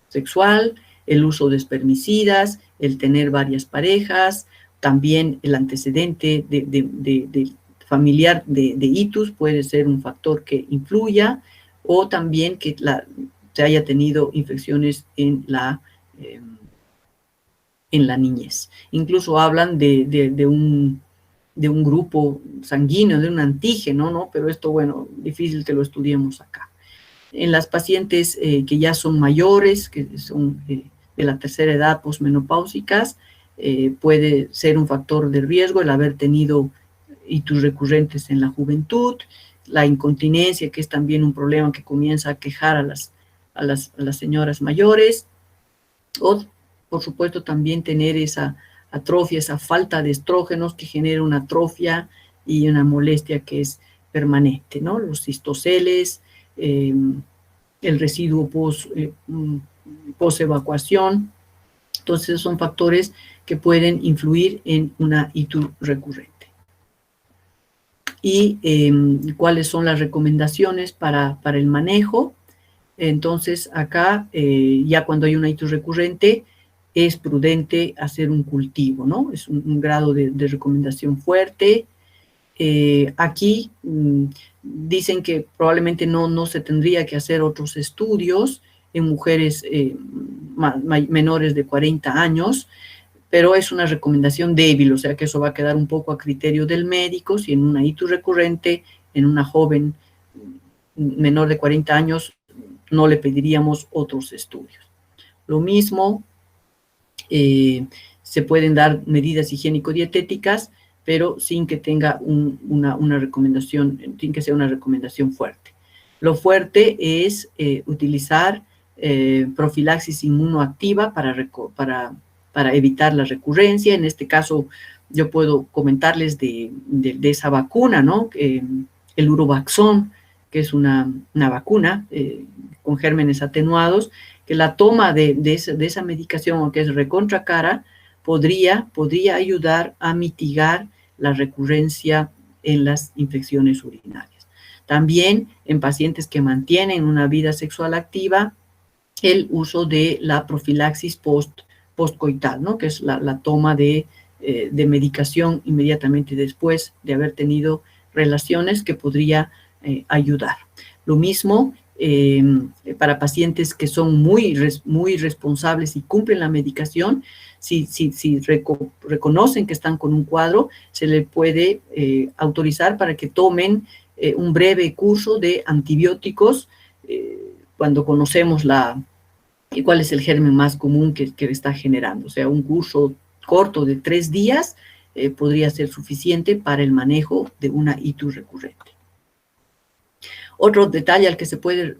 sexual, el uso de espermicidas, el tener varias parejas, también el antecedente de familiar de itus puede ser un factor que influya, o también que se haya tenido infecciones en la niñez. Incluso hablan de un grupo sanguíneo, de un antígeno, ¿no? Pero esto, bueno, difícil que lo estudiemos acá. En las pacientes que ya son mayores, que son de la tercera edad posmenopáusicas, puede ser un factor de riesgo el haber tenido itus recurrentes en la juventud, la incontinencia, que es también un problema que comienza a quejar a las señoras mayores, o, por supuesto, también tener esa atrofia, esa falta de estrógenos que genera una atrofia y una molestia que es permanente, ¿no? Los cistoceles, el residuo post-evacuación. Entonces, son factores que pueden influir en una ITU recurrente. Y cuáles son las recomendaciones para el manejo. Entonces, acá, ya cuando hay una ITU recurrente, es prudente hacer un cultivo, ¿no? Es un grado de recomendación fuerte. Aquí dicen que probablemente no se tendría que hacer otros estudios en mujeres menores de 40 años, pero es una recomendación débil, o sea que eso va a quedar un poco a criterio del médico. Si en una ITU recurrente, en una joven menor de 40 años, no le pediríamos otros estudios. Lo mismo, se pueden dar medidas higiénico-dietéticas, pero sin que tenga una recomendación, sin que sea una recomendación fuerte. Lo fuerte es utilizar profilaxis inmunoactiva para evitar la recurrencia. En este caso, yo puedo comentarles de esa vacuna, ¿no? El Urovaxón, que es una vacuna con gérmenes atenuados, que la toma de esa medicación, aunque es recontra cara, podría ayudar a mitigar la recurrencia en las infecciones urinarias. También en pacientes que mantienen una vida sexual activa, el uso de la profilaxis postcoital, ¿no? Que es la toma de medicación inmediatamente después de haber tenido relaciones, que podría ayudar. Lo mismo para pacientes que son muy responsables y cumplen la medicación. Si reconocen que están con un cuadro, se le puede autorizar para que tomen un breve curso de antibióticos cuando conocemos cuál es el germen más común que está generando. O sea, un curso corto de 3 días podría ser suficiente para el manejo de una ITU recurrente. Otro detalle al que se puede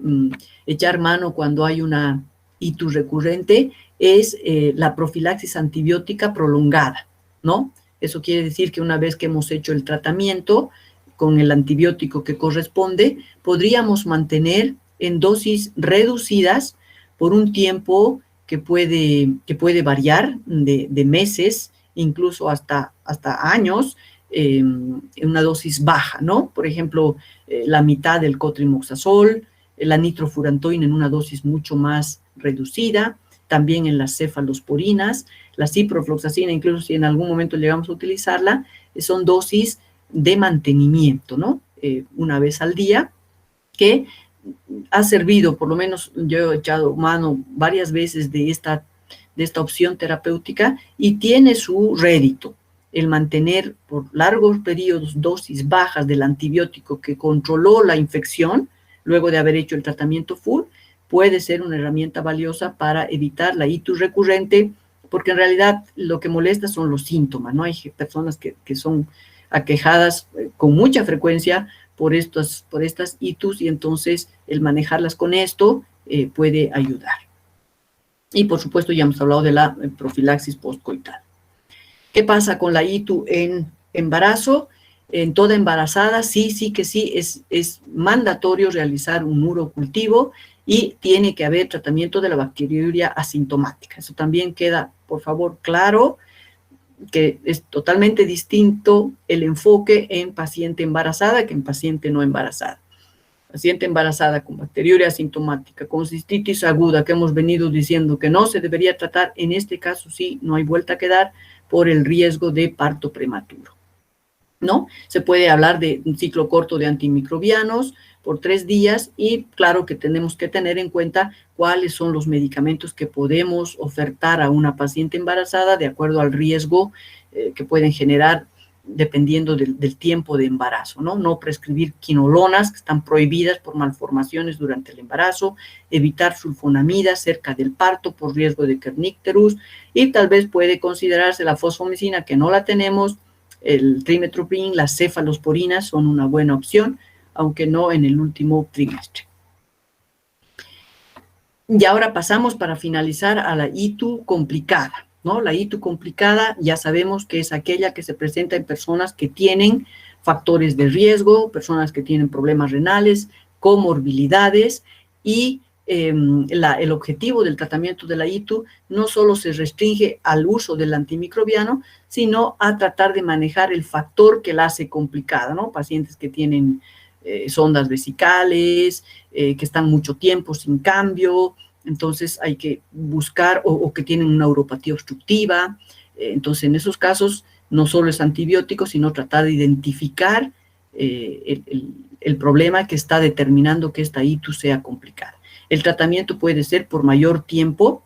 echar mano cuando hay una ITU recurrente es la profilaxis antibiótica prolongada, ¿no? Eso quiere decir que una vez que hemos hecho el tratamiento con el antibiótico que corresponde, podríamos mantener en dosis reducidas por un tiempo que puede variar de meses, incluso hasta años, en una dosis baja, ¿no? Por ejemplo, la mitad del cotrimoxazol, la nitrofurantoína en una dosis mucho más reducida, también en las cefalosporinas, la ciprofloxacina, incluso si en algún momento llegamos a utilizarla, son dosis de mantenimiento, ¿no? Una vez al día, que ha servido, por lo menos yo he echado mano varias veces de esta opción terapéutica y tiene su rédito. El mantener por largos periodos dosis bajas del antibiótico que controló la infección, luego de haber hecho el tratamiento full, puede ser una herramienta valiosa para evitar la ITU recurrente, porque en realidad lo que molesta son los síntomas, ¿no? Hay personas que son aquejadas con mucha frecuencia por estas ITUs, y entonces el manejarlas con esto puede ayudar. Y por supuesto ya hemos hablado de la profilaxis postcoital. ¿Qué pasa con la ITU en embarazo? En toda embarazada sí es mandatorio realizar un urocultivo y tiene que haber tratamiento de la bacteriuria asintomática. Eso también queda, por favor, claro, que es totalmente distinto el enfoque en paciente embarazada que en paciente no embarazada. Paciente embarazada con bacteriuria asintomática, con cistitis aguda, que hemos venido diciendo que no se debería tratar, en este caso sí, no hay vuelta que dar por el riesgo de parto prematuro, ¿no? Se puede hablar de un ciclo corto de antimicrobianos por 3 días y claro que tenemos que tener en cuenta cuáles son los medicamentos que podemos ofertar a una paciente embarazada de acuerdo al riesgo que pueden generar dependiendo del tiempo de embarazo, ¿no? No prescribir quinolonas, que están prohibidas por malformaciones durante el embarazo, evitar sulfonamida cerca del parto por riesgo de kernicterus, y tal vez puede considerarse la fosfomicina, que no la tenemos, el trimethoprim, las cefalosporinas son una buena opción, aunque no en el último trimestre. Y ahora pasamos para finalizar a la ITU complicada, ¿no? La ITU complicada ya sabemos que es aquella que se presenta en personas que tienen factores de riesgo, personas que tienen problemas renales, comorbilidades, y el objetivo del tratamiento de la ITU no solo se restringe al uso del antimicrobiano, sino a tratar de manejar el factor que la hace complicada, ¿no? Pacientes que tienen sondas vesicales, que están mucho tiempo sin cambio, entonces hay que buscar, o que tienen una uropatía obstructiva. Entonces en esos casos no solo es antibiótico, sino tratar de identificar el problema que está determinando que esta ITU sea complicada. El tratamiento puede ser por mayor tiempo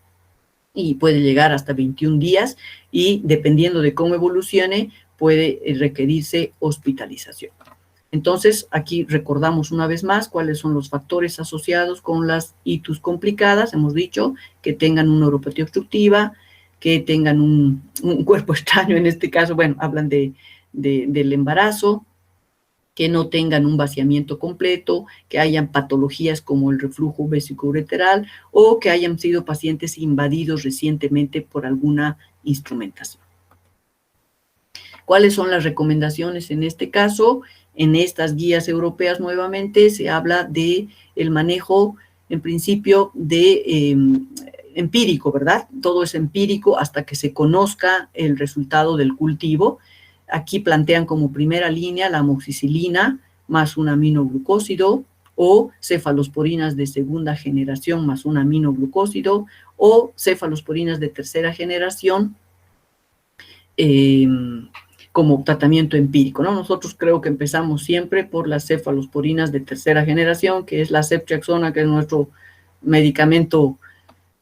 y puede llegar hasta 21 días y dependiendo de cómo evolucione puede requerirse hospitalización. Entonces, aquí recordamos una vez más cuáles son los factores asociados con las ITUs complicadas. Hemos dicho que tengan una uropatía obstructiva, que tengan un cuerpo extraño, en este caso, bueno, hablan del embarazo, que no tengan un vaciamiento completo, que hayan patologías como el reflujo vesicoureteral o que hayan sido pacientes invadidos recientemente por alguna instrumentación. ¿Cuáles son las recomendaciones en este caso? en estas guías europeas nuevamente se habla de el manejo, en principio, de empírico, ¿verdad? Todo es empírico hasta que se conozca el resultado del cultivo. Aquí plantean como primera línea la amoxicilina más un aminoglucósido, o cefalosporinas de segunda generación más un aminoglucósido, o cefalosporinas de tercera generación como tratamiento empírico, ¿no? Nosotros creo que empezamos siempre por las cefalosporinas de tercera generación, que es la ceftriaxona, que es nuestro medicamento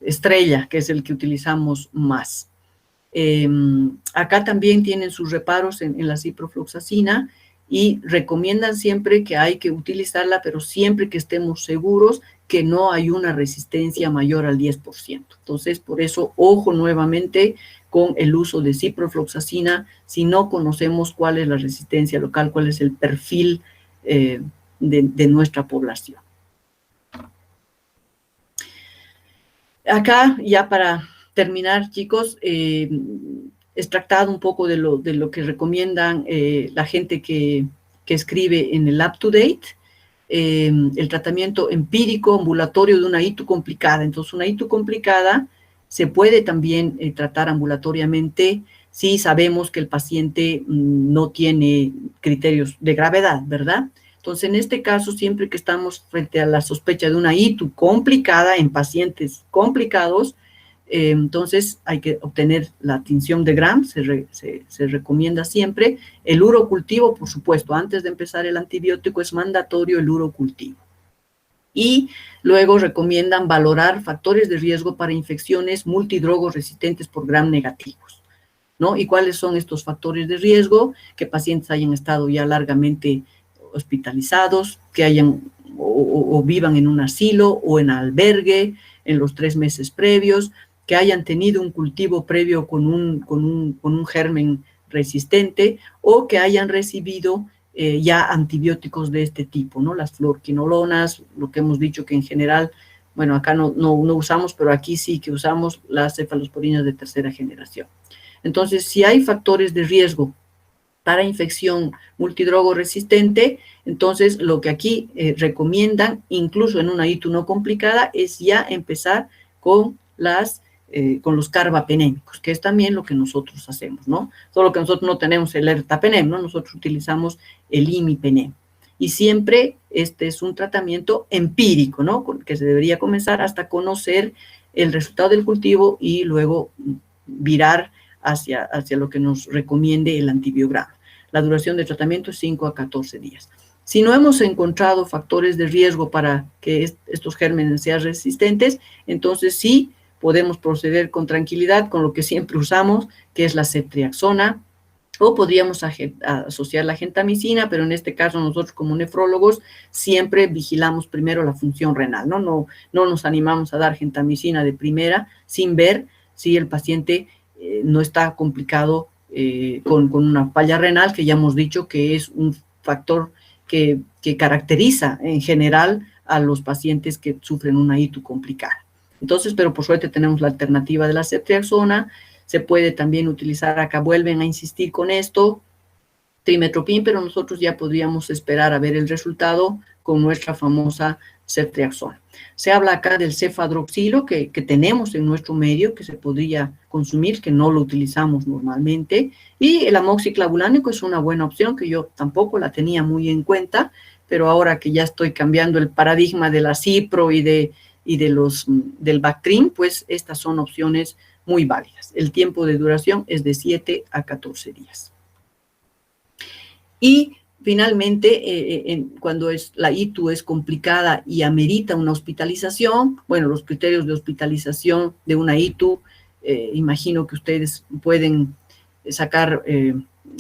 estrella, que es el que utilizamos más. Acá también tienen sus reparos en la ciprofloxacina y recomiendan siempre que hay que utilizarla, pero siempre que estemos seguros que no hay una resistencia mayor al 10%. Entonces, por eso, ojo nuevamente con el uso de ciprofloxacina si no conocemos cuál es la resistencia local, cuál es el perfil de nuestra población. Acá, ya para terminar, chicos, extractado un poco de lo que recomiendan la gente que escribe en el UpToDate, el tratamiento empírico ambulatorio de una ITU complicada. Entonces, una ITU complicada se puede también tratar ambulatoriamente si sabemos que el paciente no tiene criterios de gravedad, ¿verdad? Entonces, en este caso, siempre que estamos frente a la sospecha de una ITU complicada en pacientes complicados, entonces hay que obtener la tinción de Gram, se recomienda siempre. El urocultivo, por supuesto, antes de empezar el antibiótico es mandatorio el urocultivo. Y luego recomiendan valorar factores de riesgo para infecciones multidrogos resistentes por Gram negativos, ¿no? ¿Y cuáles son estos factores de riesgo? Que pacientes hayan estado ya largamente hospitalizados, que hayan o vivan en un asilo o en albergue en los 3 meses previos, que hayan tenido un cultivo previo con un germen resistente o que hayan recibido ya antibióticos de este tipo, ¿no? Las fluorquinolonas, lo que hemos dicho que en general, bueno, acá no usamos, pero aquí sí que usamos las cefalosporinas de tercera generación. Entonces, si hay factores de riesgo para infección multidrogo resistente, entonces lo que aquí recomiendan, incluso en una ITU no complicada, es ya empezar con los carbapenémicos, que es también lo que nosotros hacemos, ¿no? Solo que nosotros no tenemos el ertapenem, ¿no? Nosotros utilizamos el imipenem. Y siempre este es un tratamiento empírico, ¿no? Que se debería comenzar hasta conocer el resultado del cultivo y luego virar hacia lo que nos recomiende el antibiograma. La duración de tratamiento es 5 a 14 días. Si no hemos encontrado factores de riesgo para que estos gérmenes sean resistentes, entonces sí podemos proceder con tranquilidad con lo que siempre usamos, que es la ceftriaxona, o podríamos asociar la gentamicina, pero en este caso nosotros como nefrólogos siempre vigilamos primero la función renal, ¿no? No nos animamos a dar gentamicina de primera sin ver si el paciente no está complicado con una falla renal, que ya hemos dicho que es un factor que caracteriza en general a los pacientes que sufren una ITU complicada. Entonces, pero por suerte tenemos la alternativa de la ceftriaxona, se puede también utilizar, acá vuelven a insistir con esto, trimestoprim, pero nosotros ya podríamos esperar a ver el resultado con nuestra famosa ceftriaxona. Se habla acá del cefadroxilo que tenemos en nuestro medio, que se podría consumir, que no lo utilizamos normalmente, y el amoxiclavulánico es una buena opción, que yo tampoco la tenía muy en cuenta, pero ahora que ya estoy cambiando el paradigma de la cipro y del Bactrim, pues estas son opciones muy válidas. El tiempo de duración es de 7 a 14 días. Y finalmente, cuando la ITU es complicada y amerita una hospitalización, bueno, los criterios de hospitalización de una ITU, imagino que ustedes pueden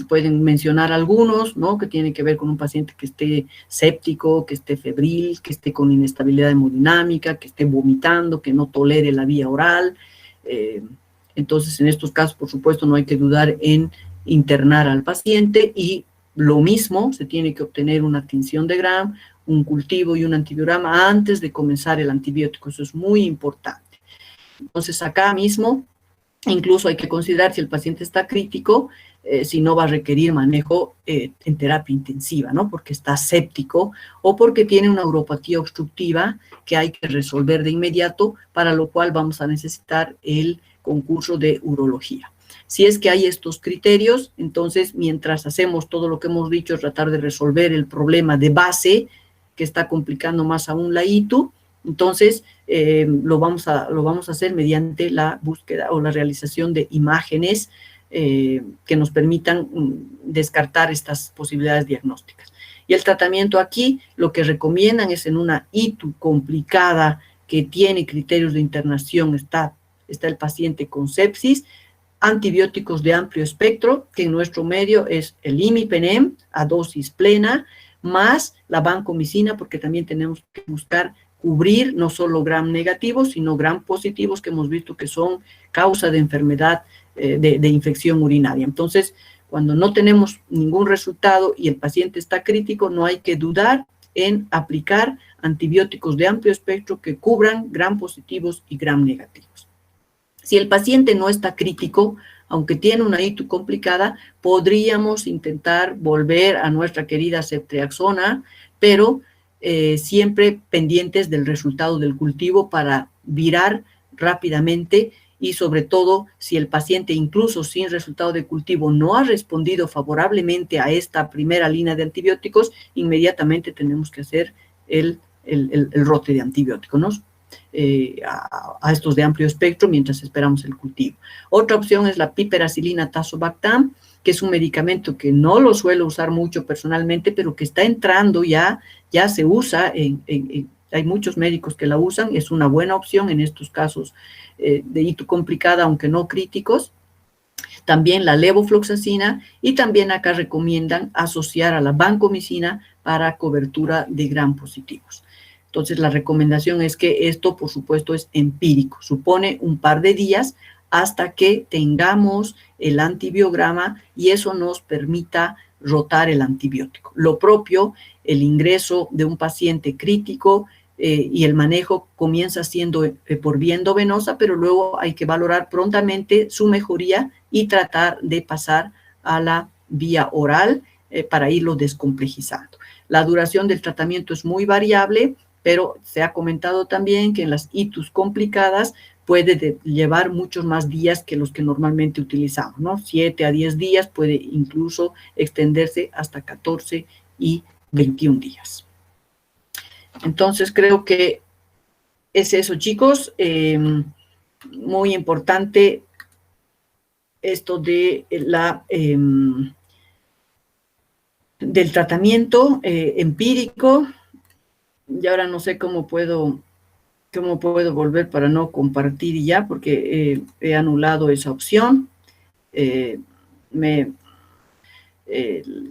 pueden mencionar algunos, ¿no? Que tienen que ver con un paciente que esté séptico, que esté febril, que esté con inestabilidad hemodinámica, que esté vomitando, que no tolere la vía oral. Entonces, en estos casos, por supuesto, no hay que dudar en internar al paciente y lo mismo, se tiene que obtener una tinción de Gram, un cultivo y un antibiograma antes de comenzar el antibiótico. Eso es muy importante. Entonces, acá mismo, incluso hay que considerar si el paciente está crítico, si no va a requerir manejo en terapia intensiva, ¿no? Porque está séptico o porque tiene una uropatía obstructiva que hay que resolver de inmediato, para lo cual vamos a necesitar el concurso de urología. Si es que hay estos criterios, entonces, mientras hacemos todo lo que hemos dicho, tratar de resolver el problema de base, que está complicando más aún la ITU, entonces lo vamos a hacer mediante la búsqueda o la realización de imágenes que nos permitan descartar estas posibilidades diagnósticas. Y el tratamiento aquí, lo que recomiendan es en una ITU complicada que tiene criterios de internación, está el paciente con sepsis, antibióticos de amplio espectro, que en nuestro medio es el imipenem a dosis plena, más la vancomicina, porque también tenemos que buscar cubrir no solo gram negativos, sino gram positivos, que hemos visto que son causa de enfermedad de infección urinaria. Entonces, cuando no tenemos ningún resultado y el paciente está crítico, no hay que dudar en aplicar antibióticos de amplio espectro que cubran gram positivos y gram negativos. Si el paciente no está crítico, aunque tiene una ITU complicada, podríamos intentar volver a nuestra querida ceftriaxona, pero siempre pendientes del resultado del cultivo para virar rápidamente, y sobre todo si el paciente incluso sin resultado de cultivo no ha respondido favorablemente a esta primera línea de antibióticos, inmediatamente tenemos que hacer el rote de antibióticos, ¿no? A estos de amplio espectro mientras esperamos el cultivo. Otra opción es la piperacilina tazobactam, que es un medicamento que no lo suelo usar mucho personalmente, pero que está entrando ya se usa, hay muchos médicos que la usan, es una buena opción en estos casos de ITU complicada, aunque no críticos. También la levofloxacina, y también acá recomiendan asociar a la vancomicina para cobertura de gram positivos. Entonces, la recomendación es que esto, por supuesto, es empírico. Supone un par de días hasta que tengamos el antibiograma y eso nos permita rotar el antibiótico. Lo propio, el ingreso de un paciente crítico y el manejo comienza siendo por vía endovenosa, pero luego hay que valorar prontamente su mejoría y tratar de pasar a la vía oral para irlo descomplejizando. La duración del tratamiento es muy variable, pero se ha comentado también que en las ITUs complicadas puede llevar muchos más días que los que normalmente utilizamos, ¿no? 7 a 10 días, puede incluso extenderse hasta 14 y 21 días. Entonces, creo que es eso, chicos. Muy importante esto de del tratamiento empírico. Y ahora no sé cómo puedo volver para no compartir ya, porque he anulado esa opción.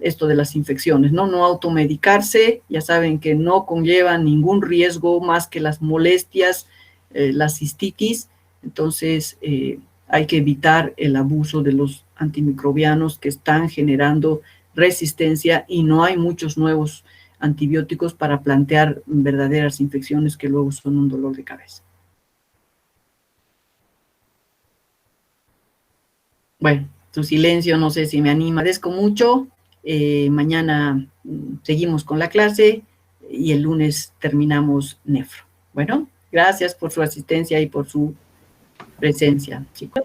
Esto de las infecciones, ¿no? No automedicarse, ya saben que no conlleva ningún riesgo más que las molestias, la cistitis. Entonces, hay que evitar el abuso de los antimicrobianos que están generando resistencia, y no hay muchos nuevos antibióticos para plantear verdaderas infecciones que luego son un dolor de cabeza. Bueno, tu silencio no sé si me anima. Agradezco mucho. Mañana seguimos con la clase y el lunes terminamos nefro. Bueno, gracias por su asistencia y por su presencia, chicos.